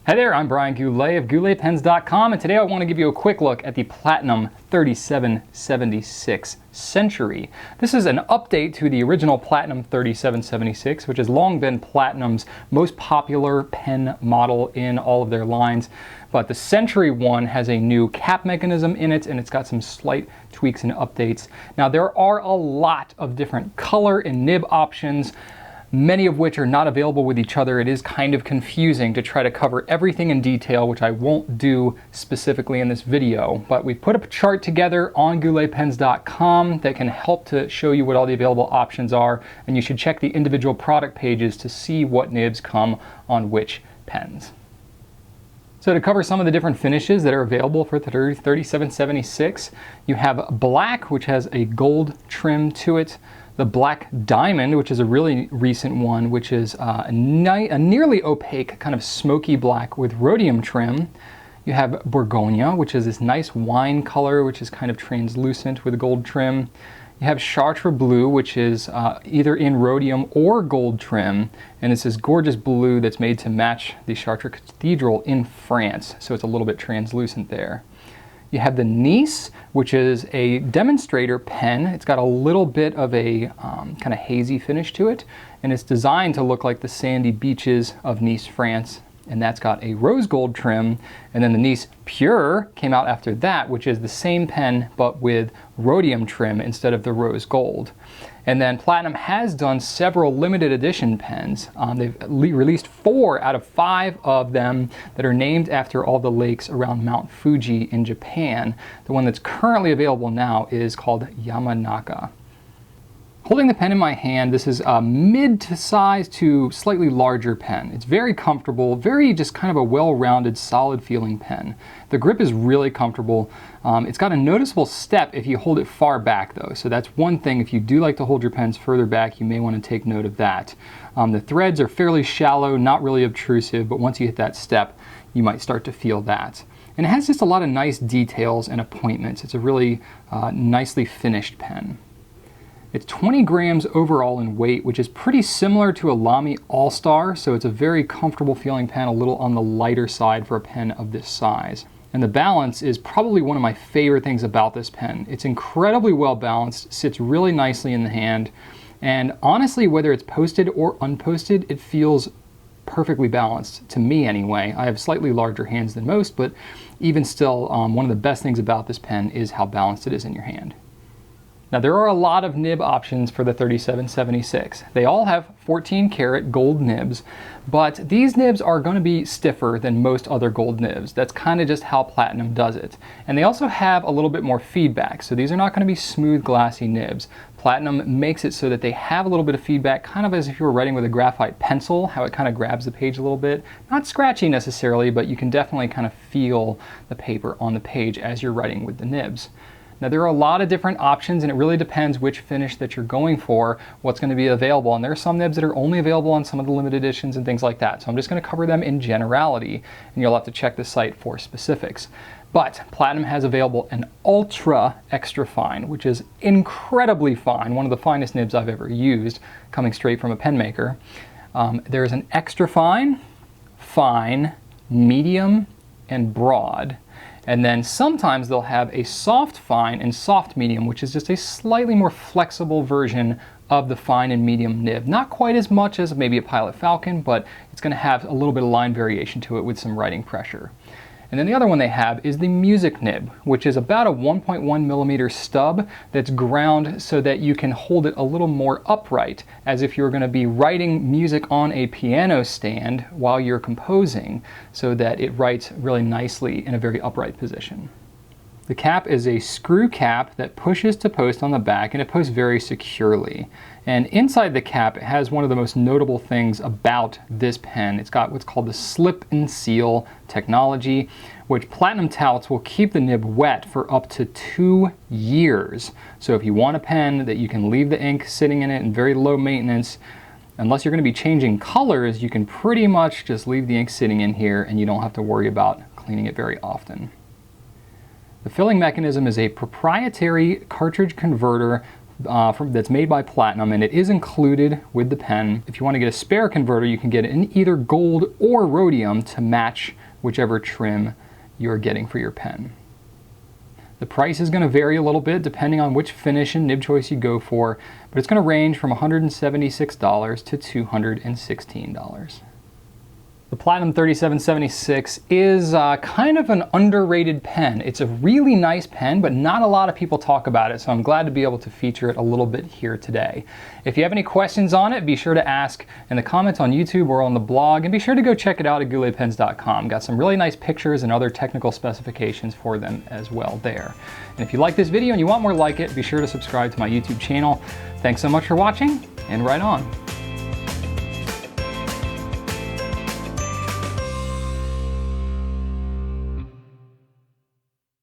Hi there, I'm Brian Goulet of GouletPens.com, and today I want to give you a quick look at the Platinum 3776 Century. This is an update to the original Platinum 3776, which has long been Platinum's most popular pen model in all of their lines. But the Century one has a new cap mechanism in it, and it's got some slight tweaks and updates. Now, there are a lot of different color and nib options, many of which are not available with each other. It is kind of confusing to try to cover everything in detail, which I won't do specifically in this video. But we put a chart together on GouletPens.com that can help to show you what all the available options are, and you should check the individual product pages to see what nibs come on which pens. So to cover some of the different finishes that are available for the 3776, you have black, which has a gold trim to it. The Black Diamond, which is a really recent one, which is a nearly opaque, kind of smoky black with rhodium trim. You have Bourgogne, which is this nice wine color, which is kind of translucent with gold trim. You have Chartres Blue, which is either in rhodium or gold trim, and it's this gorgeous blue that's made to match the Chartres Cathedral in France, so it's a little bit translucent there. You have the Nice, which is a demonstrator pen. It's got a little bit of a kind of hazy finish to it, and it's designed to look like the sandy beaches of Nice, France, and that's got a rose gold trim. And then the Nice Pure came out after that, which is the same pen but with rhodium trim instead of the rose gold. And then Platinum has done several limited edition pens. They've released 4 out of 5 of them that are named after all the lakes around Mount Fuji in Japan. The one that's currently available now is called Yamanaka. Holding the pen in my hand, this is a mid-size to slightly larger pen. It's very comfortable, very just kind of a well-rounded, solid-feeling pen. The grip is really comfortable. It's got a noticeable step if you hold it far back, though. So that's one thing. If you do like to hold your pens further back, you may want to take note of that. The threads are fairly shallow, not really obtrusive, but once you hit that step, you might start to feel that. And it has just a lot of nice details and appointments. It's a really nicely finished pen. It's 20 grams overall in weight, which is pretty similar to a Lamy All-Star, so it's a very comfortable feeling pen, a little on the lighter side for a pen of this size. And the balance is probably one of my favorite things about this pen. It's incredibly well balanced, sits really nicely in the hand, and honestly, whether it's posted or unposted, it feels perfectly balanced, to me anyway. I have slightly larger hands than most, but even still, one of the best things about this pen is how balanced it is in your hand. Now, there are a lot of nib options for the 3776. They all have 14 karat gold nibs, but these nibs are going to be stiffer than most other gold nibs. That's kind of just how Platinum does it. And they also have a little bit more feedback, so these are not going to be smooth, glassy nibs. Platinum makes it so that they have a little bit of feedback, kind of as if you were writing with a graphite pencil, how it kind of grabs the page a little bit. Not scratchy necessarily, but you can definitely kind of feel the paper on the page as you're writing with the nibs. Now, there are a lot of different options, and it really depends which finish that you're going for, what's going to be available. And there are some nibs that are only available on some of the limited editions and things like that. So I'm just going to cover them in generality, and you'll have to check the site for specifics. But Platinum has available an Ultra Extra Fine, which is incredibly fine, one of the finest nibs I've ever used, coming straight from a pen maker. There's an Extra Fine, Fine, Medium, and Broad. And then sometimes they'll have a soft fine and soft medium, which is just a slightly more flexible version of the fine and medium nib. Not quite as much as maybe a Pilot Falcon, but it's going to have a little bit of line variation to it with some writing pressure. And then the other one they have is the music nib, which is about a 1.1 millimeter stub that's ground so that you can hold it a little more upright, as if you're going to be writing music on a piano stand while you're composing, so that it writes really nicely in a very upright position. The cap is a screw cap that pushes to post on the back, and it posts very securely. And inside the cap, it has one of the most notable things about this pen. It's got what's called the slip and seal technology, which Platinum touts will keep the nib wet for up to 2 years. So if you want a pen that you can leave the ink sitting in it and very low maintenance, unless you're going to be changing colors, you can pretty much just leave the ink sitting in here and you don't have to worry about cleaning it very often. The filling mechanism is a proprietary cartridge converter that's made by Platinum, and it is included with the pen. If you want to get a spare converter, you can get it in either gold or rhodium to match whichever trim you're getting for your pen. The price is going to vary a little bit depending on which finish and nib choice you go for, but it's going to range from $176 to $216. The Platinum 3776 is kind of an underrated pen. It's a really nice pen, but not a lot of people talk about it, so I'm glad to be able to feature it a little bit here today. If you have any questions on it, be sure to ask in the comments on YouTube or on the blog, and be sure to go check it out at gouletpens.com. Got some really nice pictures and other technical specifications for them as well there. And if you like this video and you want more like it, be sure to subscribe to my YouTube channel. Thanks so much for watching, and right on.